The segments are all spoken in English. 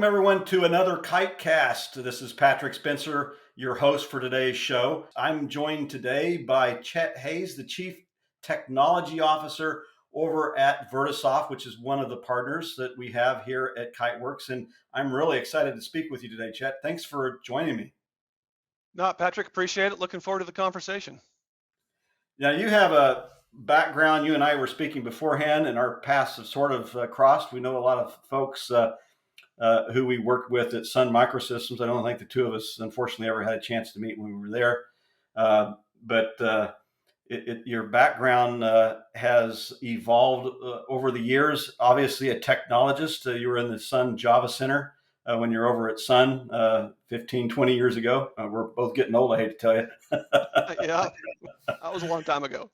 Welcome, everyone, to another Kitecast. This is Patrick Spencer, your host for today's show. I'm joined today by Chet Hayes, the Chief Technology Officer over at Vertosoft, which is one of the partners that we have here at Kiteworks. And I'm really excited to speak with you today, Chet. Thanks for joining me. No, Patrick, appreciate it. Looking forward to the conversation. Now, you have a background. You and I were speaking beforehand, and our paths have sort of crossed. We know a lot of folks who we worked with at Sun Microsystems. I don't think the two of us, unfortunately, ever had a chance to meet when we were there. But your background has evolved over the years. Obviously, a technologist. You were in the Sun Java Center when you're over at Sun 15, 20 years ago. We're both getting old, I hate to tell you. Yeah, that was a long time ago.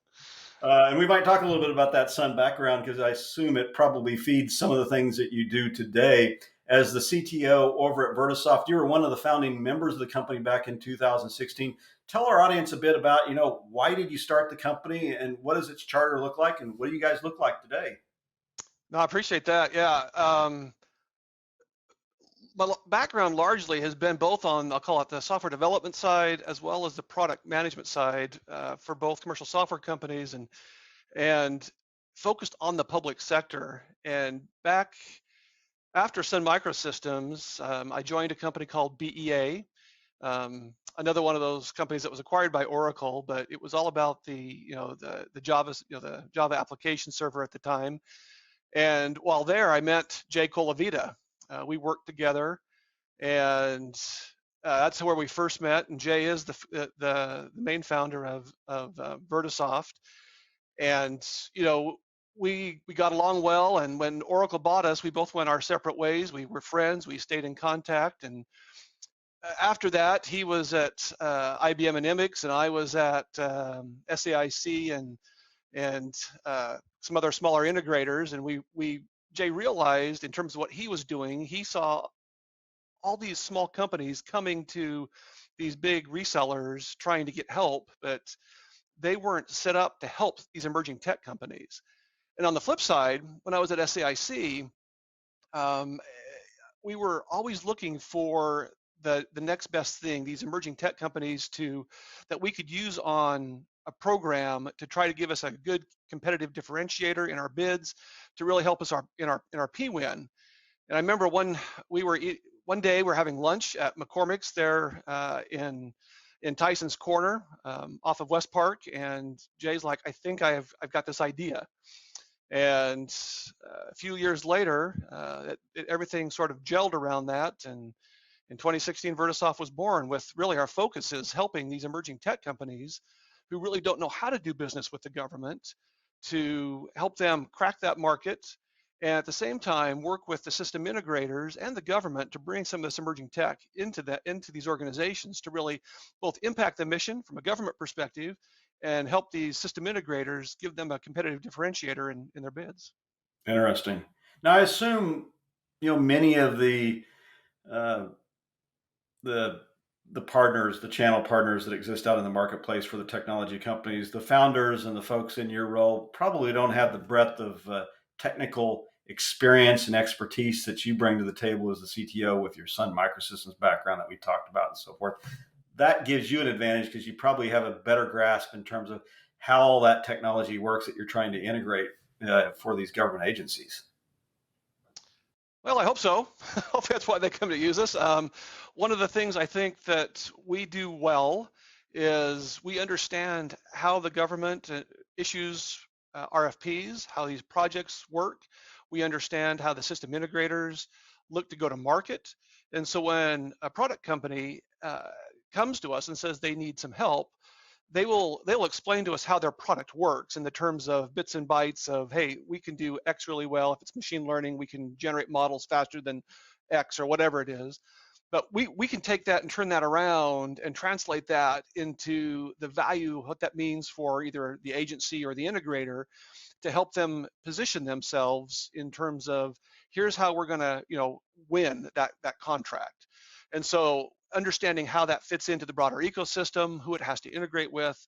And we might talk a little bit about that Sun background because I assume it probably feeds some of the things that you do today. As the CTO over at Vertosoft, you were one of the founding members of the company back in 2016. Tell our audience a bit about, why did you start the company and what does its charter look like and what do you guys look like today? No, I appreciate that. Yeah. My background largely has been both on, I'll call it the software development side, as well as the product management side for both commercial software companies and focused on the public sector. And back after Sun Microsystems, I joined a company called BEA, another one of those companies that was acquired by Oracle, but it was all about the Java, the Java application server at the time. And while there, I met Jay Colavita. We worked together, and that's where we first met. And Jay is the main founder of Vertosoft, and we got along well. And when Oracle bought us, we both went our separate ways. We were friends. We stayed in contact, and after that, he was at IBM and Immix, and I was at SAIC and some other smaller integrators. And Jay realized in terms of what he was doing, he saw all these small companies coming to these big resellers trying to get help, but they weren't set up to help these emerging tech companies. And on the flip side, when I was at SAIC, we were always looking for the next best thing, these emerging tech companies that we could use on a program to try to give us a good competitive differentiator in our bids to really help us in our P-win. And I remember one day we're having lunch at McCormick's there in Tyson's Corner off of West Park, and Jay's like, I think I've got this idea. And a few years later, everything sort of gelled around that. And in 2016, Vertosoft was born with really our focus is helping these emerging tech companies who really don't know how to do business with the government to help them crack that market, and at the same time work with the system integrators and the government to bring some of this emerging tech into these organizations to really both impact the mission from a government perspective and help these system integrators give them a competitive differentiator in their bids. Interesting. Now, I assume, many of uh, the partners, the channel partners that exist out in the marketplace for the technology companies, the founders and the folks in your role probably don't have the breadth of technical experience and expertise that you bring to the table as the CTO with your Sun Microsystems background that we talked about and so forth. That gives you an advantage because you probably have a better grasp in terms of how all that technology works that you're trying to integrate for these government agencies. Well, I hope so. Hopefully that's why they come to use us. One of the things I think that we do well is we understand how the government issues RFPs, how these projects work. We understand how the system integrators look to go to market. And so when a product company comes to us and says they need some help, they'll explain to us how their product works in the terms of bits and bytes of, hey, we can do X really well. If it's machine learning, we can generate models faster than X or whatever it is. But we can take that and turn that around and translate that into the value, what that means for either the agency or the integrator to help them position themselves in terms of, here's how we're going to win that contract. And so understanding how that fits into the broader ecosystem, who it has to integrate with,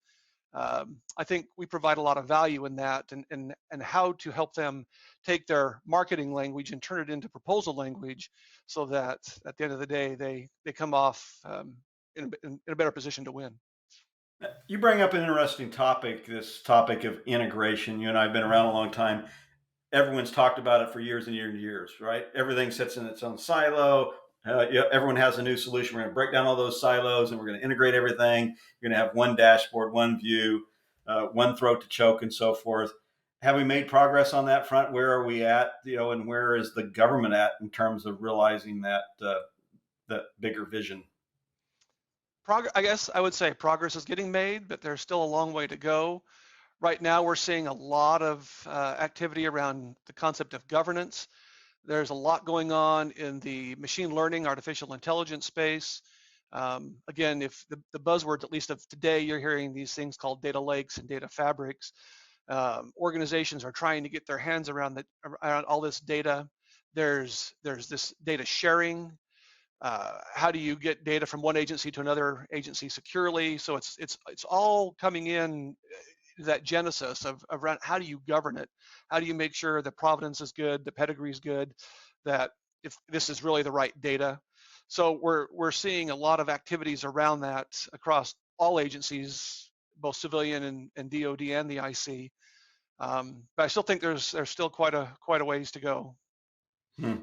I think we provide a lot of value in that, and how to help them take their marketing language and turn it into proposal language, so that at the end of the day they come off in a better position to win. You bring up an interesting topic, this topic of integration. You and I have been around a long time. Everyone's talked about it for years and years and years, right? Everything sits in its own silo. Everyone has a new solution. We're going to break down all those silos and we're going to integrate everything. You're going to have one dashboard, one view, one throat to choke, and so forth. Have we made progress on that front? Where are we at? And where is the government at in terms of realizing that bigger vision? I guess I would say progress is getting made, but there's still a long way to go. Right now, we're seeing a lot of activity around the concept of governance. There's a lot going on in the machine learning, artificial intelligence space. Again, if the buzzwords, at least of today, you're hearing these things called data lakes and data fabrics. Organizations are trying to get their hands around all this data. There's this data sharing. How do you get data from one agency to another agency securely? So it's all coming in that genesis of around how do you govern it? How do you make sure the provenance is good, the pedigree is good, that if this is really the right data? So we're seeing a lot of activities around that across all agencies, both civilian and DoD and the IC. But I still think there's still quite a ways to go. Hmm.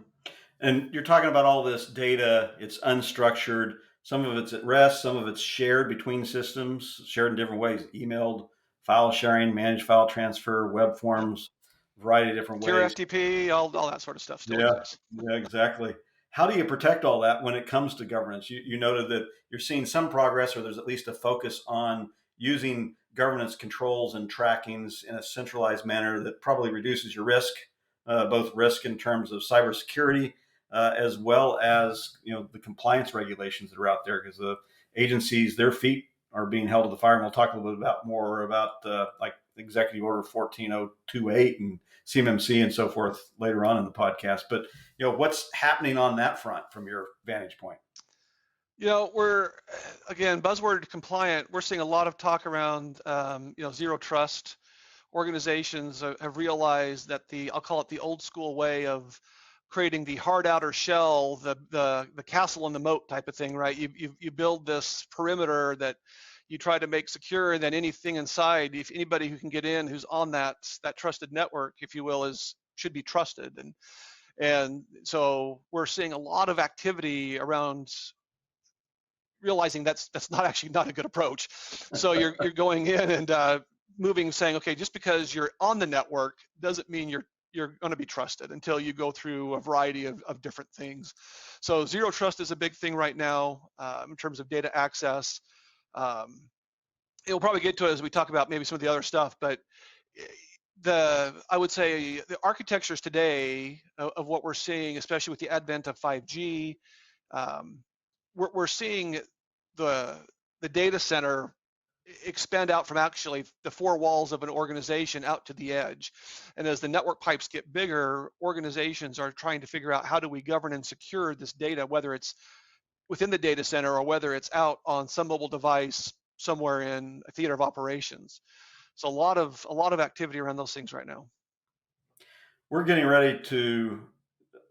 And you're talking about all this data, it's unstructured. Some of it's at rest, some of it's shared between systems, shared in different ways, emailed, file sharing, managed file transfer, web forms, variety of different Secure ways. FTP, all that sort of stuff still Yeah, exists. yeah, exactly. How do you protect all that when it comes to governance? You noted that you're seeing some progress, or there's at least a focus on using governance controls and trackings in a centralized manner that probably reduces your risk, both risk in terms of cybersecurity, as well as the compliance regulations that are out there, because the agencies, their feet are being held to the fire. And we'll talk a little bit more about like Executive Order 14028 and CMMC and so forth later on in the podcast. But what's happening on that front from your vantage point? We're again buzzword compliant. We're seeing a lot of talk around zero trust. Organizations have realized that I'll call it the old school way of creating the hard outer shell, the castle and the moat type of thing, right? You build this perimeter that you try to make secure, and then anything inside, if anybody who can get in, who's on that trusted network, if you will, should be trusted. And so we're seeing a lot of activity around realizing that's not a good approach. So you're going in and moving, saying, okay, just because you're on the network doesn't mean you're going to be trusted until you go through a variety of different things. So zero trust is a big thing right now in terms of data access. It'll probably get to it as we talk about maybe some of the other stuff, but I would say the architectures today of what we're seeing, especially with the advent of 5G, we're seeing the data center expand out from actually the four walls of an organization out to the edge. And as the network pipes get bigger, organizations are trying to figure out how do we govern and secure this data, whether it's within the data center or whether it's out on some mobile device somewhere in a theater of operations. So a lot of activity around those things right now. We're getting ready to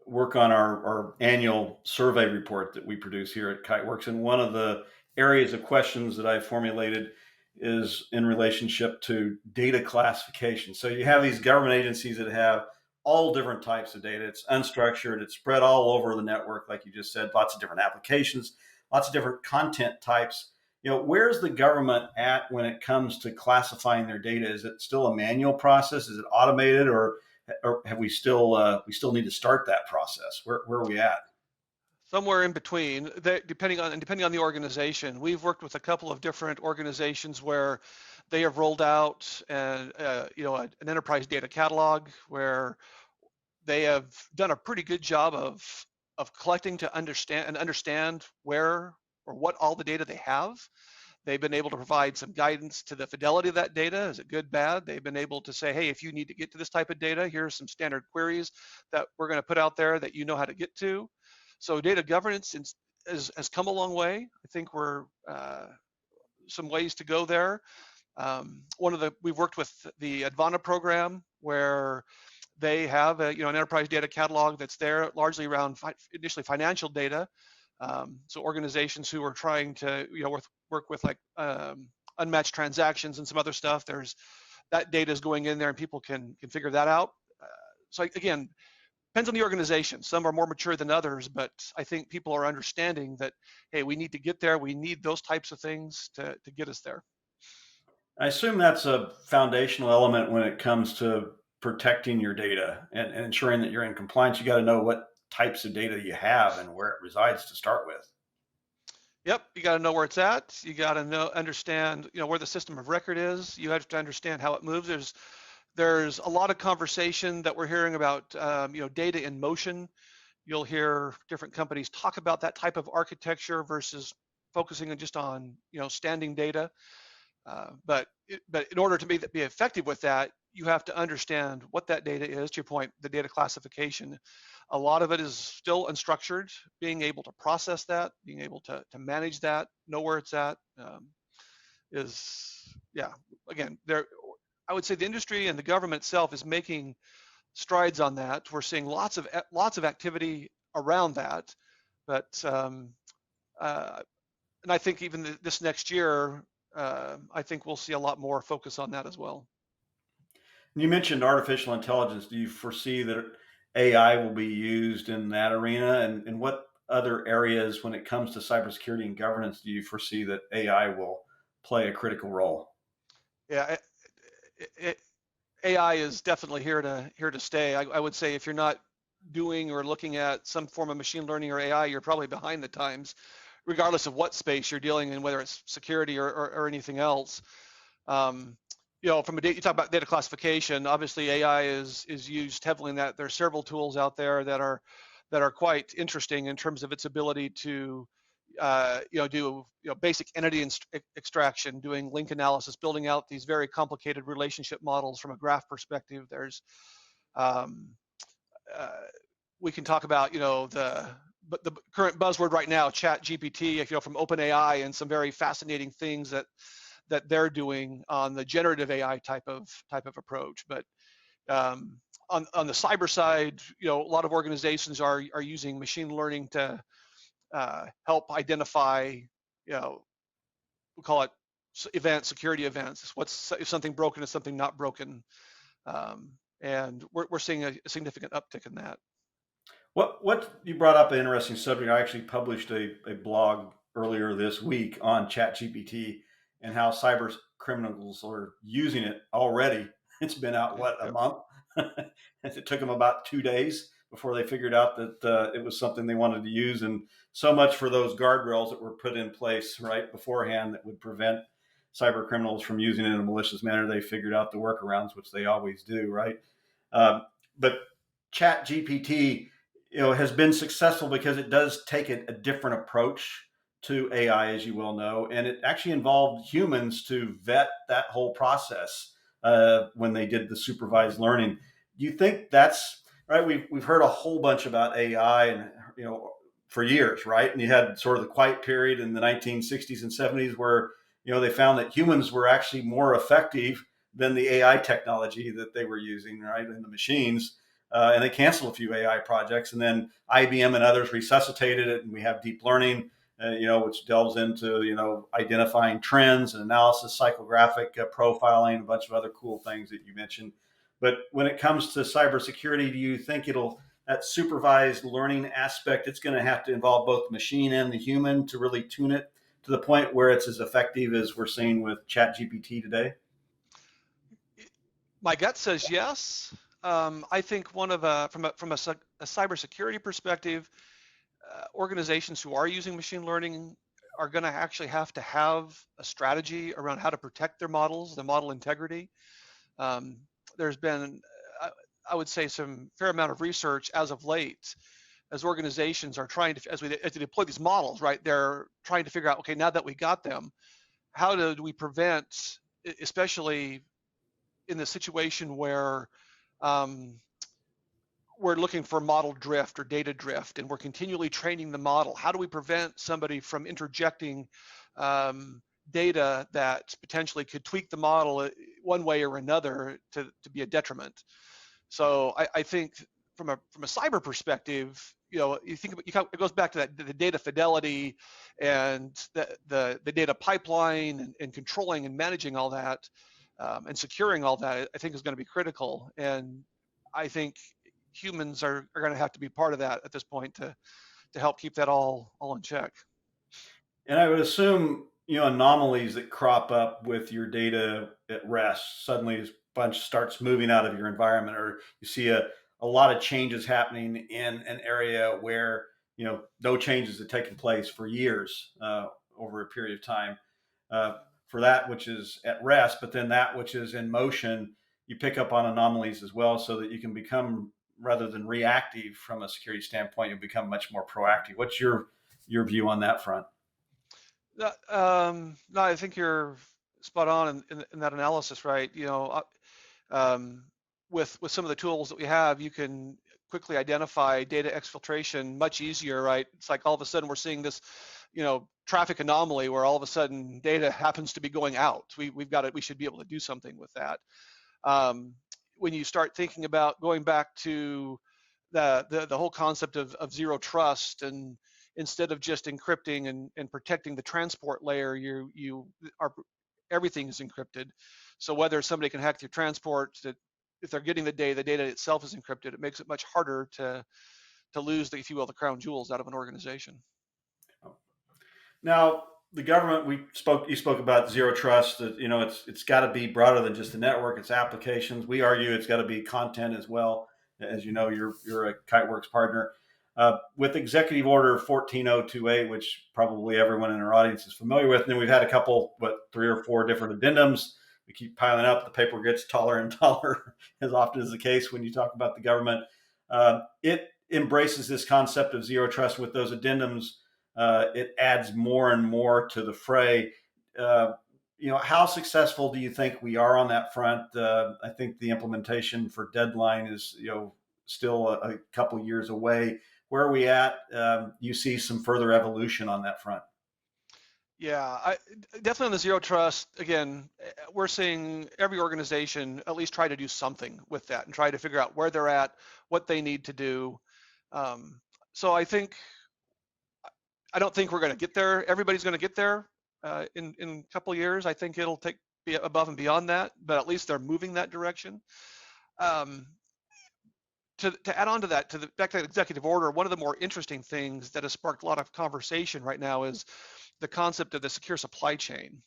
work on our annual survey report that we produce here at Kiteworks. And one of the areas of questions that I formulated is in relationship to data classification. So you have these government agencies that have all different types of data. It's unstructured, it's spread all over the network, like you just said, lots of different applications, lots of different content types. Where's the government at when it comes to classifying their data? Is it still a manual process? Is it automated, or have we still need to start that process? Where are we at? Somewhere in between, depending on the organization. We've worked with a couple of different organizations where they have rolled out an enterprise data catalog where they have done a pretty good job of collecting to understand where or what all the data they have. They've been able to provide some guidance to the fidelity of that data. Is it good, bad? They've been able to say, hey, if you need to get to this type of data, here's some standard queries that we're going to put out there that you know how to get to. So data governance has come a long way. I think we're some ways to go there. We've worked with the Advana program, where they have an enterprise data catalog that's there largely around initially financial data. So organizations who are trying to work with like unmatched transactions and some other stuff, there's that data is going in there and people can figure that out. So again, depends on the organization. Some are more mature than others, but I think people are understanding that, hey, we need to get there. We need those types of things to get us there. I assume that's a foundational element when it comes to protecting your data and ensuring that you're in compliance. You got to know what types of data you have and where it resides to start with. Yep, you got to know where it's at. You got to understand, where the system of record is. You have to understand how it moves. There's a lot of conversation that we're hearing about, data in motion. You'll hear different companies talk about that type of architecture versus focusing just on, standing data. But in order to be effective with that, you have to understand what that data is. To your point, the data classification, a lot of it is still unstructured. Being able to process that, being able to manage that, know where it's at, yeah. Again, I would say the industry and the government itself is making strides on that. We're seeing lots of activity around that, but and I think even this next year, I think we'll see a lot more focus on that as well. You mentioned artificial intelligence. Do you foresee that AI will be used in that arena? And what other areas, when it comes to cybersecurity and governance, do you foresee that AI will play a critical role? Yeah, AI is definitely here to stay. I would say if you're not doing or looking at some form of machine learning or AI, you're probably behind the times, regardless of what space you're dealing in, whether it's security or anything else. From you talk about data classification. Obviously, AI is used heavily in that. There are several tools out there that are quite interesting in terms of its ability to do basic entity extraction, doing link analysis, building out these very complicated relationship models from a graph perspective. There's um, we can talk about the current buzzword right now, Chat GPT, from OpenAI, and some very fascinating things that they're doing on the generative AI type of approach. But on the cyber side, a lot of organizations are using machine learning to help identify, we call it security events. If something broken is something not broken, and we're seeing a significant uptick in that. What you brought up an interesting subject. I actually published a blog earlier this week on ChatGPT and how cyber criminals are using it already. It's been out a Yep. month. It took them about 2 days before they figured out that it was something they wanted to use, and so much for those guardrails that were put in place right beforehand that would prevent cyber criminals from using it in a malicious manner. They figured out the workarounds, which they always do, right? But Chat GPT, has been successful because it does take a different approach to AI, as you well know, and it actually involved humans to vet that whole process when they did the supervised learning. Do you think that's right? We've heard a whole bunch about AI, and for years, right? And you had sort of the quiet period in the 1960s and 70s where they found that humans were actually more effective than the AI technology that they were using, right, in the machines. And they canceled a few AI projects, and then IBM and others resuscitated it, and we have deep learning, which delves into identifying trends and analysis, psychographic profiling, a bunch of other cool things that you mentioned. But when it comes to cybersecurity, do you think that supervised learning aspect, it's going to have to involve both the machine and the human to really tune it to the point where it's as effective as we're seeing with ChatGPT today? My gut says yes. I think from a cybersecurity perspective, organizations who are using machine learning are going to actually have to have a strategy around how to protect their models, their model integrity. Um, there's been, I would say, some fair amount of research as of late, as organizations are trying to, as they deploy these models, right? They're trying to figure out, okay, now that we got them, how do we prevent, especially in the situation where um, we're looking for model drift or data drift, and we're continually training the model. How do we prevent somebody from interjecting um, data that potentially could tweak the model one way or another to be a detriment. So I think from a cyber perspective, you think it goes back to that the data fidelity and the data pipeline and controlling and managing all that and securing all that. I think is going to be critical, and I think humans are going to have to be part of that at this point to help keep that all in check. And I would assume, anomalies that crop up with your data at rest. Suddenly, a bunch starts moving out of your environment, or you see a lot of changes happening in an area where, no changes have taken place for years over a period of time. Uh, for that which is at rest, but then that which is in motion, you pick up on anomalies as well, so that you can become, rather than reactive from a security standpoint, you become much more proactive. What's your view on that front? No, I think you're spot on in that analysis, right? Um, with some of the tools that we have, you can quickly identify data exfiltration much easier, right? It's like all of a sudden we're seeing this, traffic anomaly where all of a sudden data happens to be going out. We've got it. We should be able to do something with that. Um, when you start thinking about going back to the whole concept of zero trust, and instead of just encrypting and protecting the transport layer, you are everything is encrypted. So whether somebody can hack your transport, that if they're getting the data itself is encrypted, it makes it much harder to lose, if you will, the crown jewels out of an organization. Now, the government, you spoke about zero trust. That it's got to be broader than just the network. It's applications. We argue it's got to be content as well. As you know, you're a Kiteworks partner. With Executive Order 14028, which probably everyone in our audience is familiar with, and then we've had a couple, three or four different addendums. We keep piling up. The paper gets taller and taller, as often is the case when you talk about the government. It embraces this concept of zero trust. With those addendums, it adds more and more to the fray. Uh, how successful do you think we are on that front? I think the implementation for deadline is, still a couple years away. Where are we at? You see some further evolution on that front? Yeah, definitely on the zero trust. Again, we're seeing every organization at least try to do something with that and try to figure out where they're at, what they need to do. Um, so I don't think we're going to get there. Everybody's going to get there in a couple of years. I think it'll be above and beyond that, but at least they're moving that direction. Um, to add on to that, back to that executive order, one of the more interesting things that has sparked a lot of conversation right now is the concept of the secure supply chain,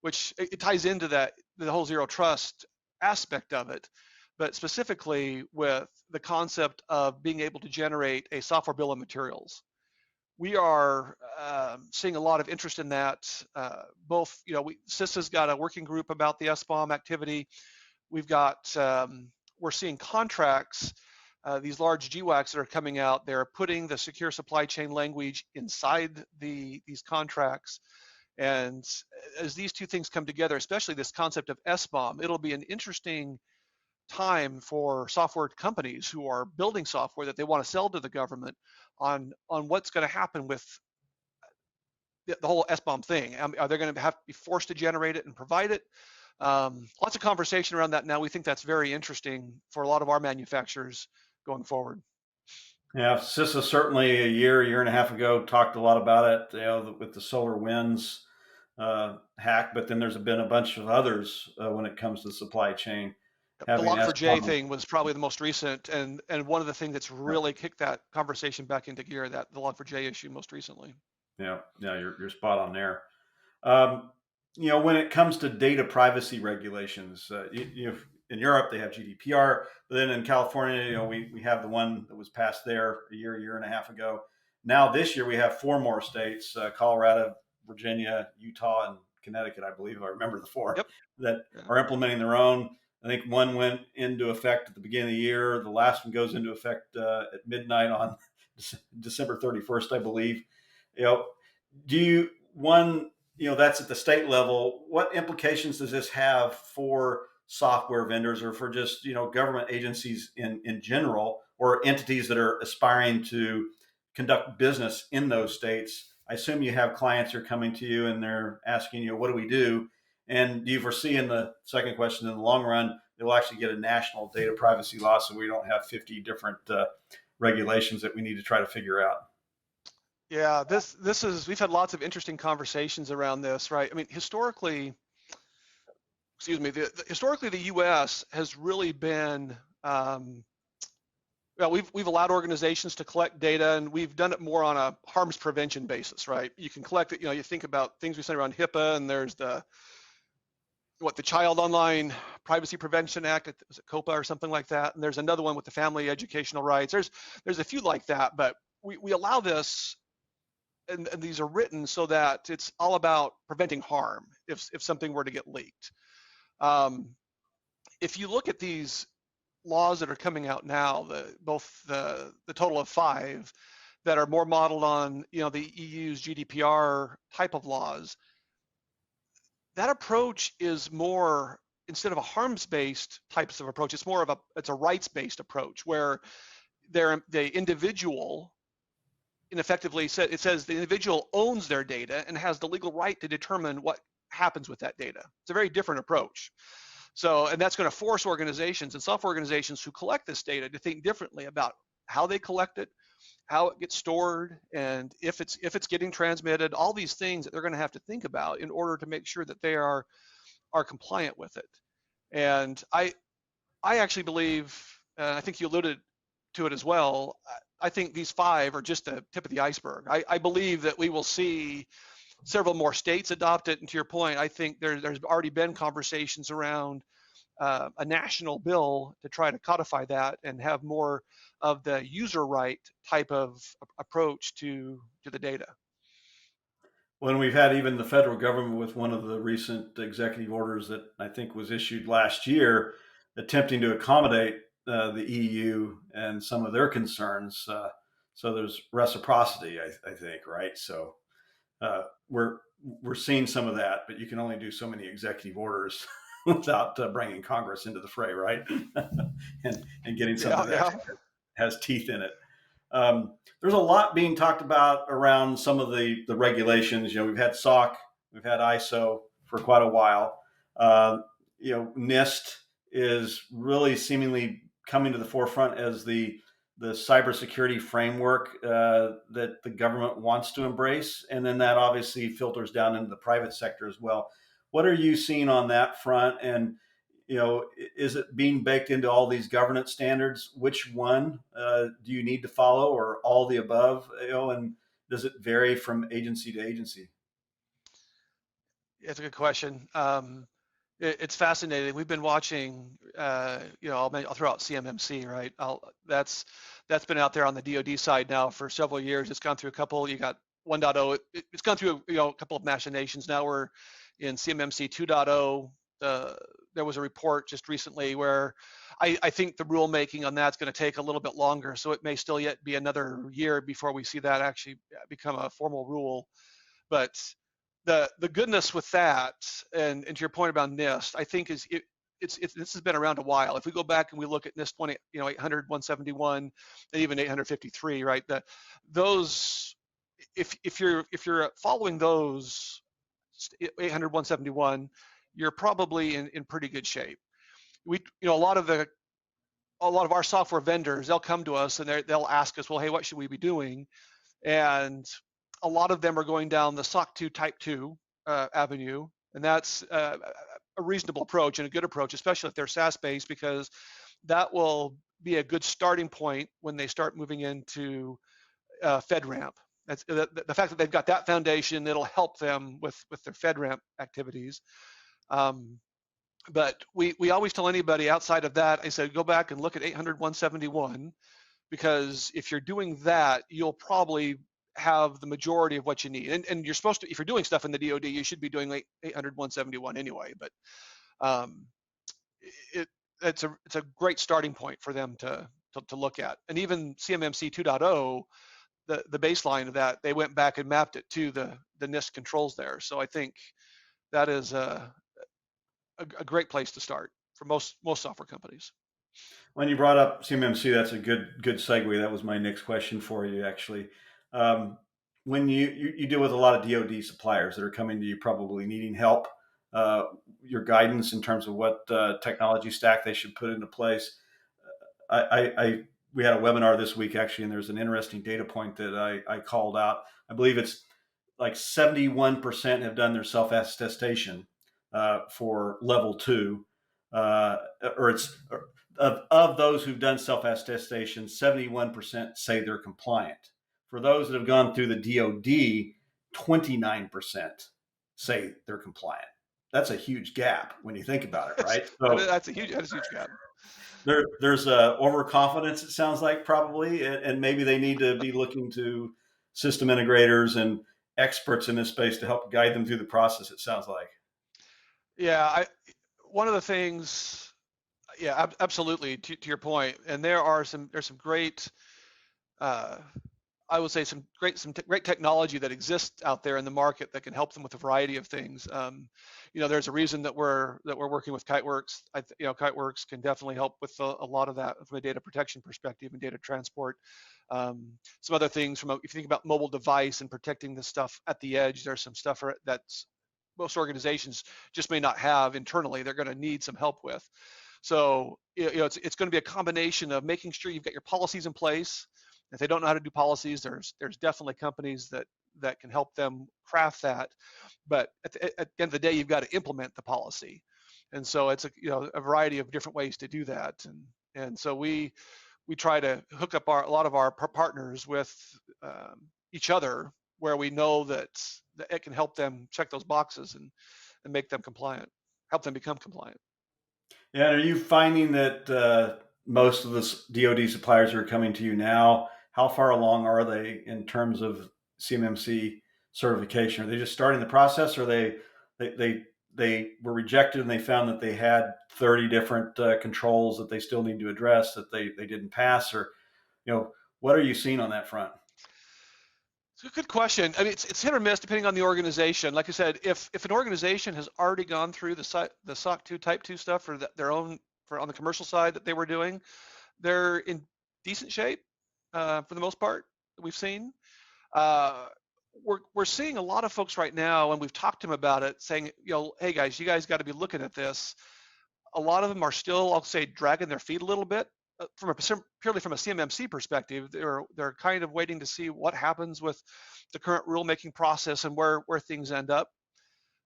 which it ties into the whole zero trust aspect of it, but specifically with the concept of being able to generate a software bill of materials. We are seeing a lot of interest in that. Both, CISA's got a working group about the SBOM activity. We've got, we're seeing contracts, these large GWACs that are coming out. They're putting the secure supply chain language inside these contracts. And as these two things come together, especially this concept of SBOM, it'll be an interesting time for software companies who are building software that they want to sell to the government on what's going to happen with the whole SBOM thing. Are they going to have to be forced to generate it and provide it? Lots of conversation around that now. We think that's very interesting for a lot of our manufacturers going forward. Yeah, CISA certainly a year and a half ago talked a lot about it, with the solar winds hack, but then there's been a bunch of others when it comes to the supply chain The having Log4j SBOM. thing was probably the most recent, and one of the things that's really kicked that conversation back into gear, that the Log4j issue most recently. Yeah, you're spot on there. Um, when it comes to data privacy regulations, in Europe they have GDPR, but then in California, we have the one that was passed there a year and a half ago. Now this year we have four more states: Colorado, Virginia, Utah, and Connecticut. I believe, if I remember the four Yep. that Yeah. are implementing their own. I think one went into effect at the beginning of the year. The last one goes into effect at midnight on December 31st, I believe. You know, do you one that's at the state level. What implications does this have for software vendors, or for just government agencies in general, or entities that are aspiring to conduct business in those states? I assume you have clients who are coming to you and they're asking you, what do we do? And do you foresee, in the second question, in the long run, they'll actually get a national data privacy law so we don't have 50 different regulations that we need to try to figure out? Yeah, this is we've had lots of interesting conversations around this, right? I mean, historically, excuse me, historically the U.S. has really been well, we've allowed organizations to collect data, and we've done it more on a harms prevention basis, right? You can collect it. You think about things we say around HIPAA, and there's the Child Online Privacy Prevention Act, was it COPA or something like that, and there's another one with the Family Educational Rights. There's a few like that, but we allow this, and these are written so that it's all about preventing harm if something were to get leaked. Um, if you look at these laws that are coming out now, both the total of 5 that are more modeled on the EU's GDPR type of laws, that approach is more, instead of a harms-based types of approach, it's a rights-based approach where the individual, and effectively it says the individual owns their data and has the legal right to determine what happens with that data. It's a very different approach. So, and that's going to force organizations and software organizations who collect this data to think differently about how they collect it, how it gets stored, and if it's getting transmitted, all these things that they're going to have to think about in order to make sure that they are compliant with it. And I actually believe, I think you alluded to it as well, I think these 5 are just the tip of the iceberg. I believe that we will see several more states adopt it. And to your point, I think there's already been conversations around a national bill to try to codify that and have more of the user right type of approach to the data. When we've had even the federal government with one of the recent executive orders that I think was issued last year, attempting to accommodate the EU and some of their concerns. So there's reciprocity, I think, right? So we're seeing some of that, but you can only do so many executive orders without bringing Congress into the fray, right? and getting something that Yeah, actually has teeth in it. There's a lot being talked about around some of the regulations. We've had SOC, we've had ISO for quite a while. NIST is really seemingly coming to the forefront as the cybersecurity framework that the government wants to embrace, and then that obviously filters down into the private sector as well. What are you seeing on that front? And is it being baked into all these governance standards? Which one do you need to follow, or all the above? And does it vary from agency to agency? it's a good question. It's fascinating. We've been watching, I'll throw out CMMC, right? That's been out there on the DoD side now for several years. It's gone through a couple. You got 1.0. It's gone through a couple of machinations. Now we're in CMMC 2.0. There was a report just recently where I think the rulemaking on that's going to take a little bit longer. So it may still yet be another year before we see that actually become a formal rule. But the goodness with that, and to your point about NIST, I think this has been around a while. If we go back and we look at NIST 20, 800, 171, and even 853, right? Those, if you're following those 800, 171, you're probably in pretty good shape. A lot of our software vendors, they'll come to us and they'll ask us, well, hey, what should we be doing? And a lot of them are going down the SOC 2 Type 2 avenue, and that's a reasonable approach and a good approach, especially if they're SaaS-based, because that will be a good starting point when they start moving into FedRAMP. That's the fact that they've got that foundation, it'll help them with their FedRAMP activities. But we always tell anybody outside of that, I said, go back and look at 800, 171, because if you're doing that, you'll probably have the majority of what you need. And you're supposed to, if you're doing stuff in the DoD, you should be doing like 800, 171 anyway. But it's a great starting point for them to look at. And even CMMC 2.0, the baseline of that, they went back and mapped it to the NIST controls there. So I think that is a great place to start for most software companies. When you brought up CMMC, that's a good segue. That was my next question for you, actually. when you deal with a lot of DoD suppliers that are coming to you, probably needing help, uh, your guidance in terms of what technology stack they should put into place. I we had a webinar this week actually, and there's an interesting data point that I called out. I believe it's like 71% have done their self attestation for level two, or it's of those who've done self attestation, 71% say they're compliant. For those that have gone through the DoD, 29% say they're compliant. That's a huge gap when you think about it, right? So That's a huge gap. there's overconfidence. It sounds like probably, and maybe they need to be looking to system integrators and experts in this space to help guide them through the process. It sounds like. Yeah, one of the things, yeah, absolutely, to your point, and there's some great, uh, I would say great technology that exists out there in the market that can help them with a variety of things. There's a reason that we're working with Kiteworks. Kiteworks can definitely help with a lot of that from a data protection perspective and data transport. Some other things if you think about mobile device and protecting the stuff at the edge, there's some stuff that's most organizations just may not have internally. They're going to need some help with. So it's going to be a combination of making sure you've got your policies in place. If they don't know how to do policies, there's definitely companies that can help them craft that. But at the end of the day, you've got to implement the policy, and so it's a variety of different ways to do that. And so we try to hook up a lot of our partners with each other where we know that it can help them check those boxes and make them compliant, help them become compliant. Yeah, are you finding that most of the DoD suppliers who are coming to you now, how far along are they in terms of CMMC certification? Are they just starting the process, or they were rejected and they found that they had 30 different controls that they still need to address that they didn't pass, or what are you seeing on that front? It's a good question. I mean, it's hit or miss depending on the organization. Like I said, if an organization has already gone through the SOC 2 Type 2 stuff for their own for on the commercial side that they were doing, they're in decent shape for the most part that we've seen. Uh, we're seeing a lot of folks right now, and we've talked to them about it, saying, hey guys, you guys got to be looking at this. A lot of them are still, I'll say, dragging their feet a little bit purely from a CMMC perspective. They're kind of waiting to see what happens with the current rulemaking process and where things end up.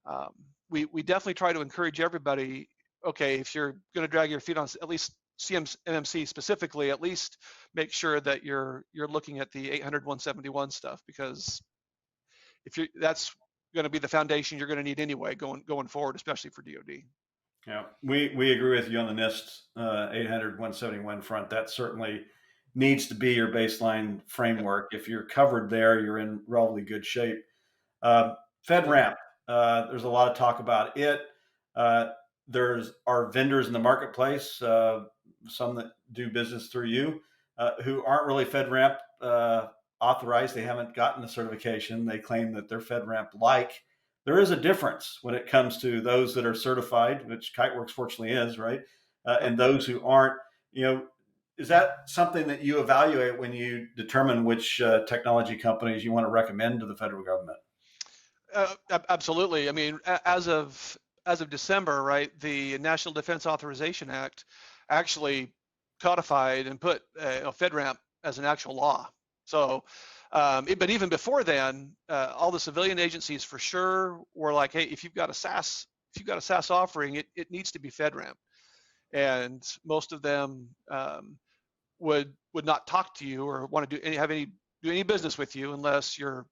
Um, we definitely try to encourage everybody. Okay, if you're going to drag your feet on at least CMMC specifically, at least make sure that you're looking at the 800-171 stuff, because that's going to be the foundation you're going to need anyway going forward, especially for DoD. Yeah, we agree with you on the NIST 800-171 front. That certainly needs to be your baseline Yep. framework. If you're covered there, you're in relatively good shape. Absolutely. FedRAMP, there's a lot of talk about it. Uh, there's our vendors in the marketplace, some that do business through you, who aren't really FedRAMP authorized. They haven't gotten the certification. They claim that they're FedRAMP like. There is a difference when it comes to those that are certified, which Kiteworks fortunately is, right? Yep. And those who aren't. Is that something that you evaluate when you determine which technology companies you want to recommend to the federal government? Absolutely. I mean, as of December, right, the National Defense Authorization Act actually codified and put FedRAMP as an actual law. So, but even before then, all the civilian agencies for sure were like, hey, if you've got a SaaS offering, it needs to be FedRAMP. And most of them would not talk to you or want to do any business with you unless your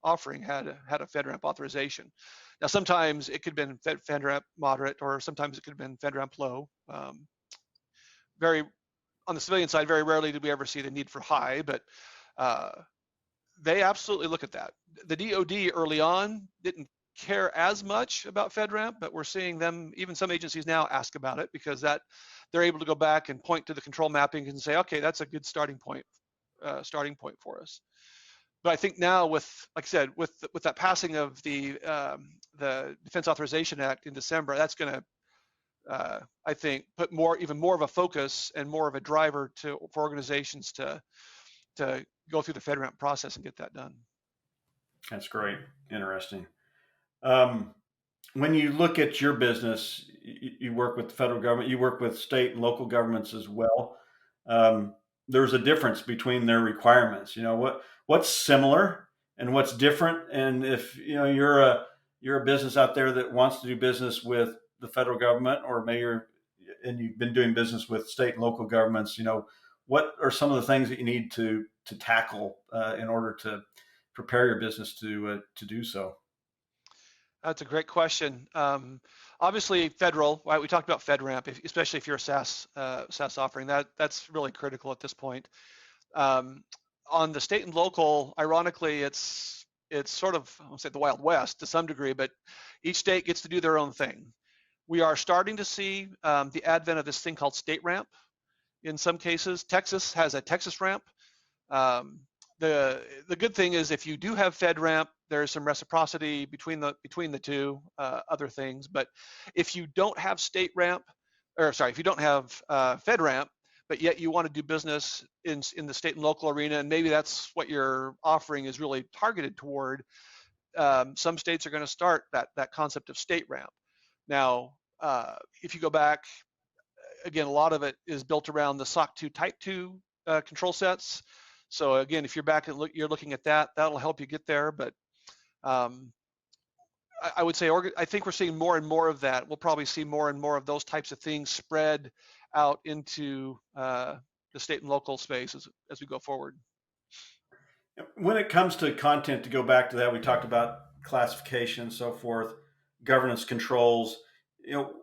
offering had a FedRAMP authorization. Now, sometimes it could have been FedRAMP moderate, or sometimes it could have been FedRAMP low. Very on the civilian side, very rarely did we ever see the need for high, but uh, they absolutely look at that. The DoD early on didn't care as much about FedRAMP, but we're seeing them, even some agencies now, ask about it, because that they're able to go back and point to the control mapping and say, okay, that's a good starting point for us. But I think now, like I said, with that passing of the Defense Authorization Act in December, that's going to, I think, put even more of a focus and more of a driver for organizations to go through the FedRAMP process and get that done. That's great. Interesting. Um, when you look at your business, you work with the federal government, you work with state and local governments as well. Um, there's a difference between their requirements. What's similar and what's different. And if you're a business out there that wants to do business with the federal government, or maybe and you've been doing business with state and local governments, what are some of the things that you need to tackle in order to prepare your business to do so? That's a great question. Obviously, federal, right? We talked about FedRAMP, especially if you're a SaaS offering. That's really critical at this point. Um, on the state and local, ironically, it's sort of, I won't say the Wild West to some degree, but each state gets to do their own thing. We are starting to see the advent of this thing called state ramp. In some cases, Texas has a Texas ramp. Um, the good thing is if you do have FedRAMP, there's some reciprocity between the two other things. But if you don't have state ramp, or sorry, if you don't have FedRAMP, but yet you want to do business in the state and local arena, and maybe that's what your offering is really targeted toward, some states are going to start that concept of state ramp. Now, if you go back again, a lot of it is built around the SOC 2 Type 2 control sets. So again, if you're back and you're looking at that, that'll help you get there. But um, I would say I think we're seeing more and more of that. We'll probably see more and more of those types of things spread out into the state and local space as we go forward. When it comes to content, to go back to that, we talked about classification and so forth, governance controls. You know,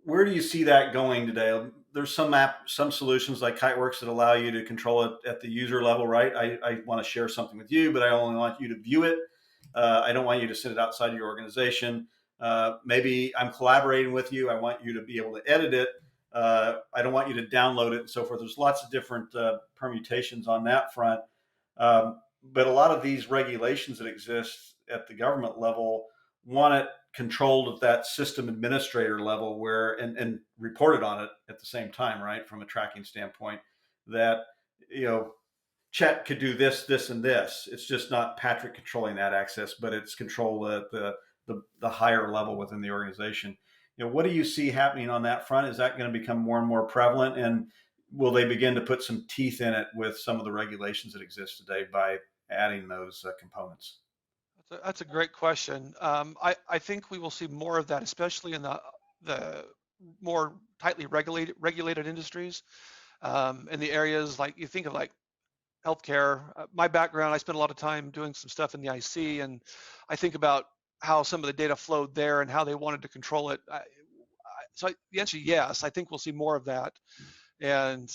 where do you see that going today? There's some solutions like Kiteworks that allow you to control it at the user level, right? I want to share something with you, but I only want you to view it. I don't want you to send it outside your organization. Maybe I'm collaborating with you. I want you to be able to edit it. I don't want you to download it and so forth. There's lots of different permutations on that front. But a lot of these regulations that exist at the government level want it controlled at that system administrator level, where and reported on it at the same time, right? From a tracking standpoint, that you know Chet could do this, this, and this. It's just not Patrick controlling that access, but it's control at the higher level within the organization. What do you see happening on that front? Is that going to become more and more prevalent, and will they begin to put some teeth in it with some of the regulations that exist today by adding those components? That's a great question. I think we will see more of that, especially in the more tightly regulated industries, in the areas like you think of like healthcare. My background, I spent a lot of time doing some stuff in the IC, and I think about how some of the data flowed there and how they wanted to control it. The answer, yes, I think we'll see more of that, and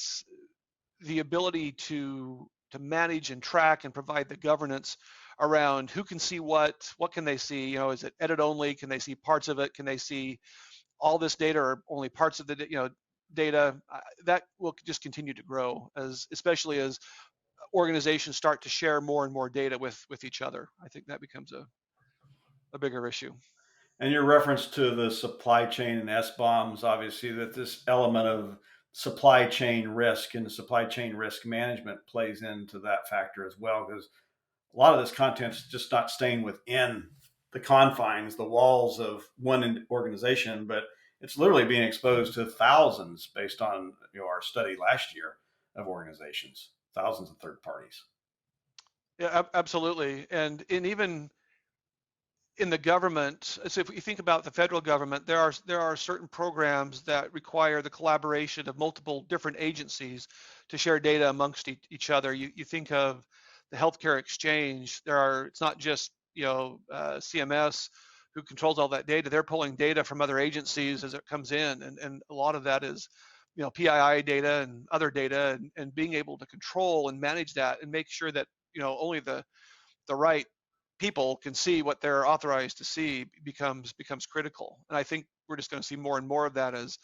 the ability to manage and track and provide the governance around who can see what can they see. Is it edit only? Can they see parts of it? Can they see all this data or only parts of the data? That will just continue to grow, especially as organizations start to share more and more data with each other. I think that becomes a bigger issue. And your reference to the supply chain and S-bombs, obviously, that this element of supply chain risk and supply chain risk management plays into that factor as well, because a lot of this content's just not staying within the confines, the walls of one organization, but it's literally being exposed to thousands based on our study last year of organizations, thousands of third parties. Yeah, absolutely. And even in the government, so if you think about the federal government, there are certain programs that require the collaboration of multiple different agencies to share data amongst each other. You think of the healthcare exchange. It's not just CMS who controls all that data. They're pulling data from other agencies as it comes in, and a lot of that is PII data and other data, and being able to control and manage that and make sure that only the right people can see what they're authorized to see becomes critical. And I think we're just going to see more and more of that as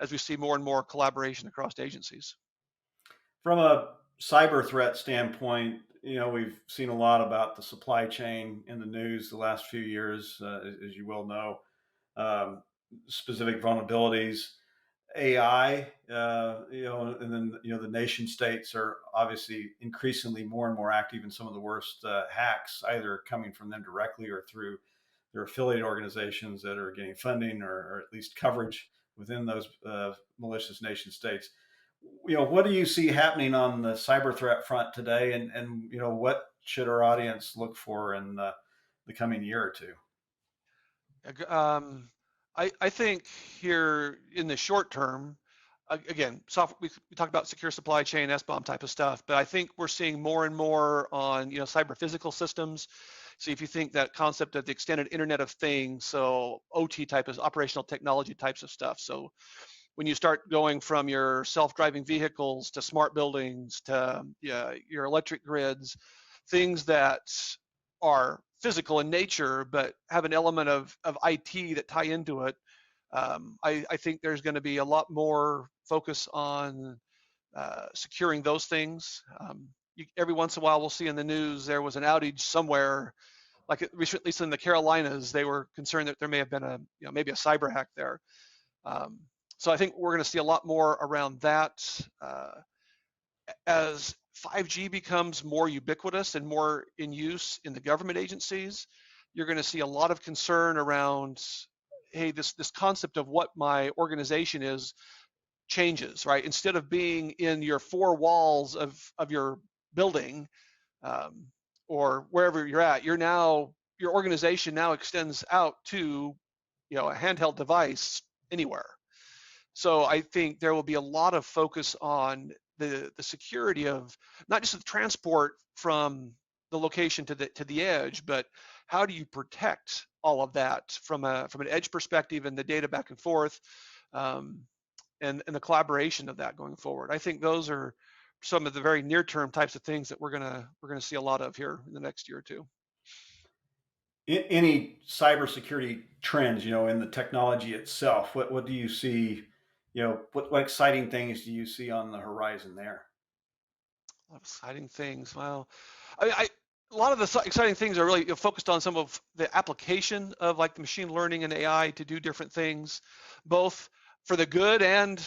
we see more and more collaboration across agencies. From a cyber threat standpoint, we've seen a lot about the supply chain in the news the last few years, as you well know, specific vulnerabilities. AI, and then the nation states are obviously increasingly more and more active in some of the worst hacks, either coming from them directly or through their affiliate organizations that are getting funding or at least coverage within those malicious nation states. What do you see happening on the cyber threat front today, and what should our audience look for in the coming year or two? Um, I think here in the short term, again, software, we talked about secure supply chain, SBOM type of stuff, but I think we're seeing more and more on, cyber physical systems. So if you think that concept of the extended Internet of Things, so OT type of operational technology types of stuff. So when you start going from your self-driving vehicles to smart buildings to your electric grids, things that are physical in nature but have an element of IT that tie into it, I think there's going to be a lot more focus on securing those things. Every once in a while, we'll see in the news there was an outage somewhere, like at least in the Carolinas, they were concerned that there may have been maybe a cyber hack there. Um, so I think we're going to see a lot more around that as 5G becomes more ubiquitous and more in use in the government agencies. You're going to see a lot of concern around, hey, this concept of what my organization is changes, right? Instead of being in your four walls of your building, um, or wherever you're at, your organization now extends out to a handheld device anywhere. So I think there will be a lot of focus on the security of not just the transport from the location to the edge, but how do you protect all of that from an edge perspective and the data back and forth, um, and the collaboration of that going forward. I think those are some of the very near term types of things that we're gonna see a lot of here in the next year or two. Any cybersecurity trends, in the technology itself? What do you see? What exciting things do you see on the horizon there? A lot of exciting things. Well, a lot of the exciting things are really focused on some of the application of like the machine learning and AI to do different things, both for the good and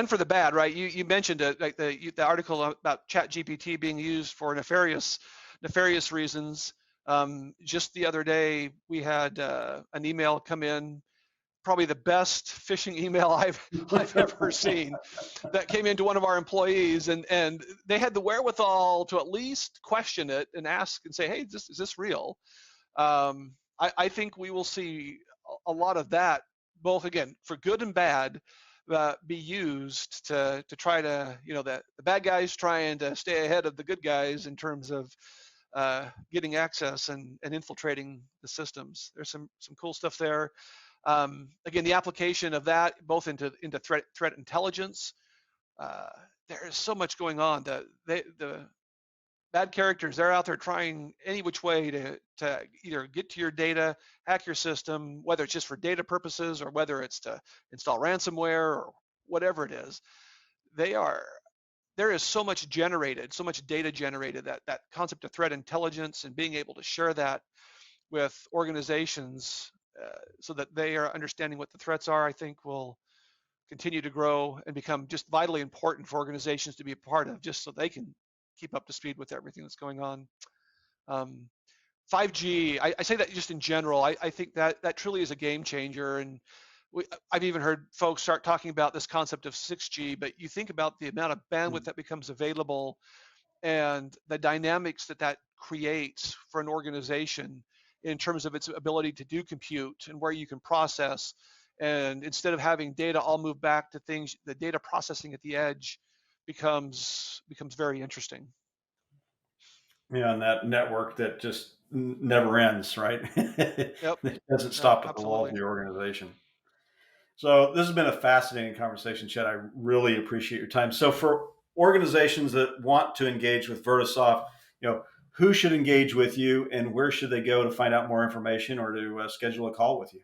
for the bad, right? You mentioned it, like the article about Chat GPT being used for nefarious reasons. Just the other day, we had an email come in, probably the best phishing email I've ever seen, that came into one of our employees, and they had the wherewithal to at least question it and ask and say, hey, is this real? I think we will see a lot of that, both again for good and bad, be used to try to, the bad guys trying to stay ahead of the good guys in terms of getting access and infiltrating the systems. There's some cool stuff there. Again, the application of that both into threat intelligence. Uh, there is so much going on. The bad characters, they're out there trying any which way to either get to your data, hack your system, whether it's just for data purposes or whether it's to install ransomware or whatever it is. They are there is so much generated, so much data generated, that concept of threat intelligence and being able to share that with organizations, so that they are understanding what the threats are, I think will continue to grow and become just vitally important for organizations to be a part of, just so they can keep up to speed with everything that's going on. Um, 5G, I say that just in general. I think that truly is a game changer, and I've even heard folks start talking about this concept of 6G. But you think about the amount of bandwidth that becomes available and the dynamics that creates for an organization in terms of its ability to do compute and where you can process. And instead of having data all move back to things, the data processing at the edge becomes very interesting. And that network that just never ends, right? Yep. It doesn't Yep. stop at the walls Absolutely. of your organization. So this has been a fascinating conversation, Chet. I really appreciate your time. So for organizations that want to engage with Vertosoft, who should engage with you, and where should they go to find out more information or to schedule a call with you?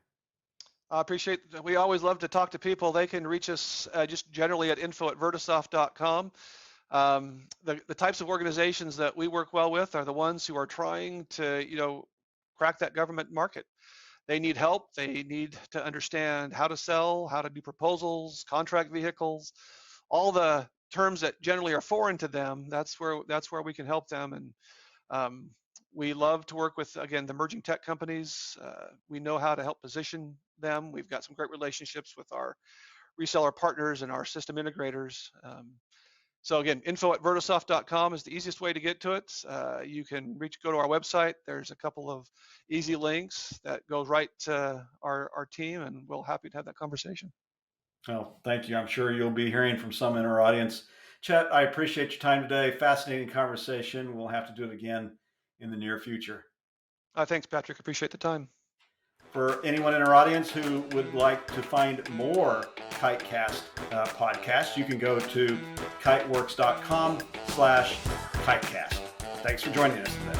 I appreciate that. We always love to talk to people. They can reach us just generally at info@vertosoft.com. The types of organizations that we work well with are the ones who are trying to, crack that government market. they need help. They need to understand how to sell, how to do proposals, contract vehicles, all the terms that generally are foreign to them. That's where we can help them. And we love to work with, again, the emerging tech companies. We know how to help position them. We've got some great relationships with our reseller partners and our system integrators. So again, info@vertosoft.com is the easiest way to get to it. You can go to our website. There's a couple of easy links that goes right to our team, and we're happy to have that conversation. Oh, thank you. I'm sure you'll be hearing from some in our audience. Chet, I appreciate your time today. Fascinating conversation. We'll have to do it again in the near future. Thanks, Patrick. Appreciate the time. For anyone in our audience who would like to find more Kitecast podcasts, you can go to kiteworks.com/Kitecast. Thanks for joining us today.